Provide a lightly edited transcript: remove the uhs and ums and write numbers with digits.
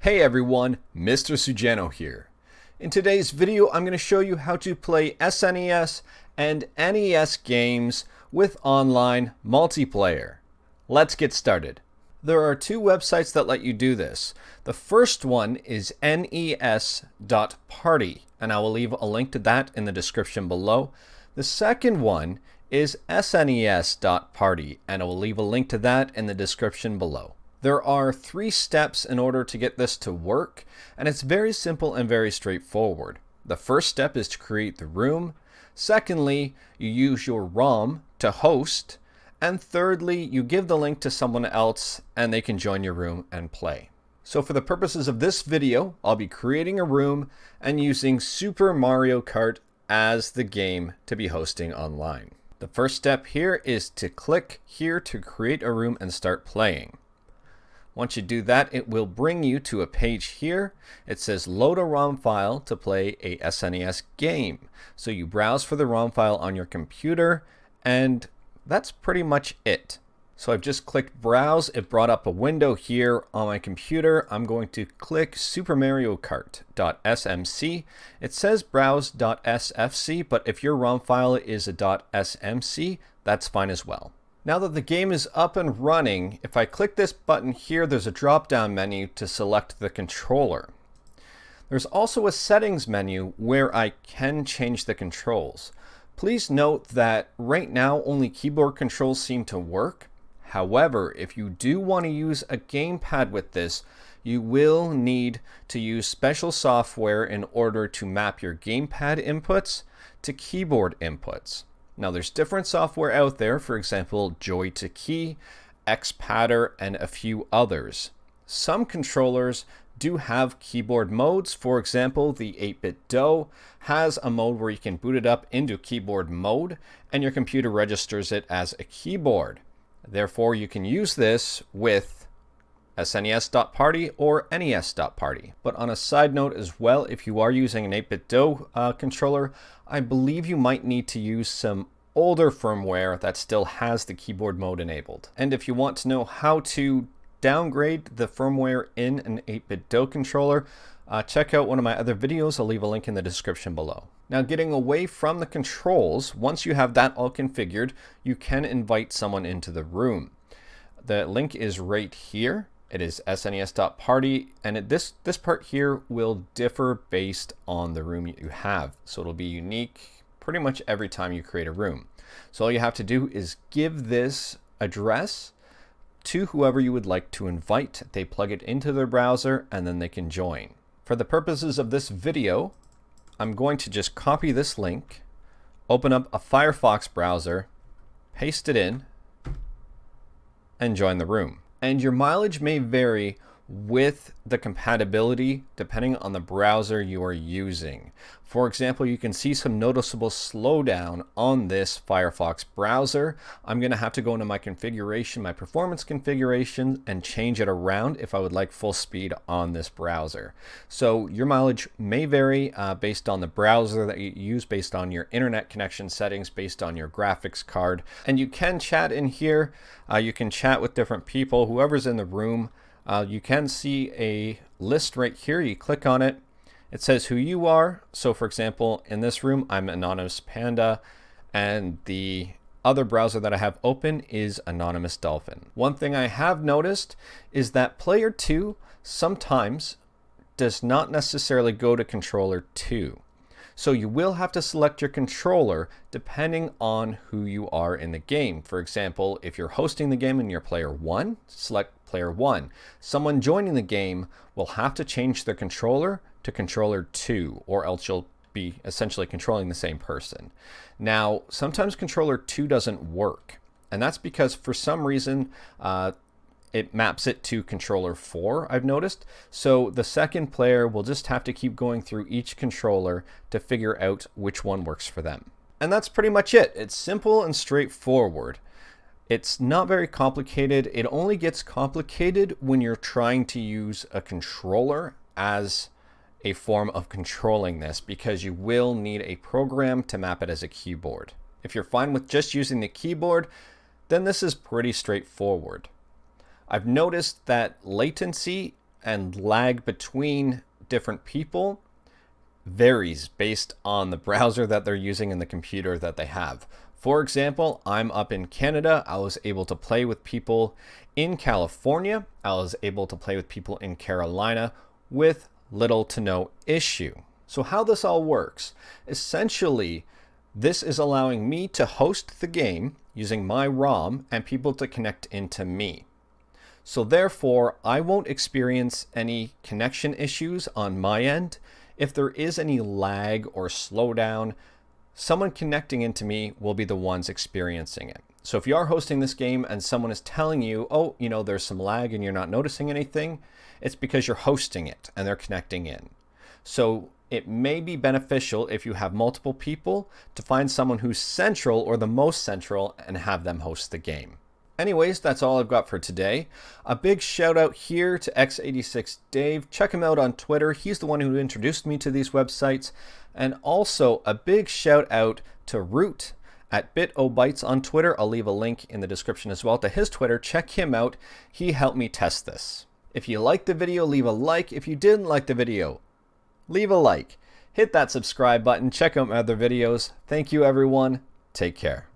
Hey everyone, Mr. Sujano here. In today's video, I'm going to show you how to play SNES and NES games with online multiplayer. Let's get started. There are two websites that let you do this. The first one is nes.party, and I will leave a link to that in the description below. The second one is snes.party, and I will leave a link to that in the description below. There are 3 steps in order to get this to work, and it's very simple and very straightforward. The first step is to create the room. Secondly, you use your ROM to host. And thirdly, you give the link to someone else and they can join your room and play. So for the purposes of this video, I'll be creating a room and using Super Mario Kart as the game to be hosting online. The first step here is to click here to create a room and start playing. Once you do that, it will bring you to a page here. It says load a Rom file to play a SNES game. So you browse for the Rom file on your computer, and that's pretty much it. So I've just clicked browse. It brought up a window here on my computer. I'm going to click Super Mario Kart.smc. It says browse.sfc, but if your ROM file is a .smc, that's fine as well. Now that the game is up and running, if I click this button here, there's a drop-down menu to select the controller. There's also a settings menu where I can change the controls. Please note that right now only keyboard controls seem to work. However, if you do want to use a gamepad with this, you will need to use special software in order to map your gamepad inputs to keyboard inputs. Now there's different software out there, for example, Joy2Key, Xpadder, and a few others. Some controllers do have keyboard modes. For example, the 8-bit DOE has a mode where you can boot it up into keyboard mode and your computer registers it as a keyboard. Therefore, you can use this with SNES.party or NES.party. But on a side note as well, if you are using an 8-bit DOE controller, I believe you might need to use some older firmware that still has the keyboard mode enabled. And if you want to know how to downgrade the firmware in an 8-bit DOE controller, check out one of my other videos. I'll leave a link in the description below. Now, getting away from the controls, once you have that all configured, you can invite someone into the room. The link is right here. It is snes.party, and this part here will differ based on the room you have. So it'll be unique pretty much every time you create a room. So all you have to do is give this address to whoever you would like to invite. They plug it into their browser and then they can join. For the purposes of this video, I'm going to just copy this link, open up a Firefox browser, paste it in, and join the room. And your mileage may vary with the compatibility depending on the browser you are using. For example, you can see some noticeable slowdown on this Firefox browser. I'm going to have to go into my configuration, my performance configuration, and change it around if I would like full speed on this browser. So your mileage may vary based on the browser that you use, based on your internet connection settings, based on your graphics card. And you can chat in here. You can chat with different people, whoever's in the room. You can see a list right here. You click on it. It says who you are. So for example, in this room, I'm Anonymous Panda, and the other browser that I have open is Anonymous Dolphin. One thing I have noticed is that player 2 sometimes does not necessarily go to controller 2. So you will have to select your controller depending on who you are in the game. For example, if you're hosting the game and you're player 1, select player 1. Someone joining the game will have to change their controller to controller 2, or else you'll be essentially controlling the same person. Now, sometimes controller 2 doesn't work, and that's because for some reason it maps it to controller 4, I've noticed. So the second player will just have to keep going through each controller to figure out which one works for them. And that's pretty much it. It's simple and straightforward. It's not very complicated. It only gets complicated when you're trying to use a controller as a form of controlling this, because you will need a program to map it as a keyboard. If you're fine with just using the keyboard, then this is pretty straightforward. I've noticed that latency and lag between different people varies based on the browser that they're using and the computer that they have. For example, I'm up in Canada. I was able to play with people in California. I was able to play with people in Carolina with little to no issue. So how this all works, essentially, this is allowing me to host the game using my ROM and people to connect into me. So therefore, I won't experience any connection issues on my end. If there is any lag or slowdown, someone connecting into me will be the ones experiencing it. So if you are hosting this game and someone is telling you, oh, there's some lag and you're not noticing anything, it's because you're hosting it and they're connecting in. So it may be beneficial if you have multiple people to find someone who's central or the most central and have them host the game. Anyways, that's all I've got for today. A big shout out here to x86 Dave. Check him out on Twitter. He's the one who introduced me to these websites. And also a big shout out to Root at BitOBytes on Twitter. I'll leave a link in the description as well to his Twitter. Check him out. He helped me test this. If you liked the video, leave a like. If you didn't like the video, leave a like. Hit that subscribe button. Check out my other videos. Thank you, everyone. Take care.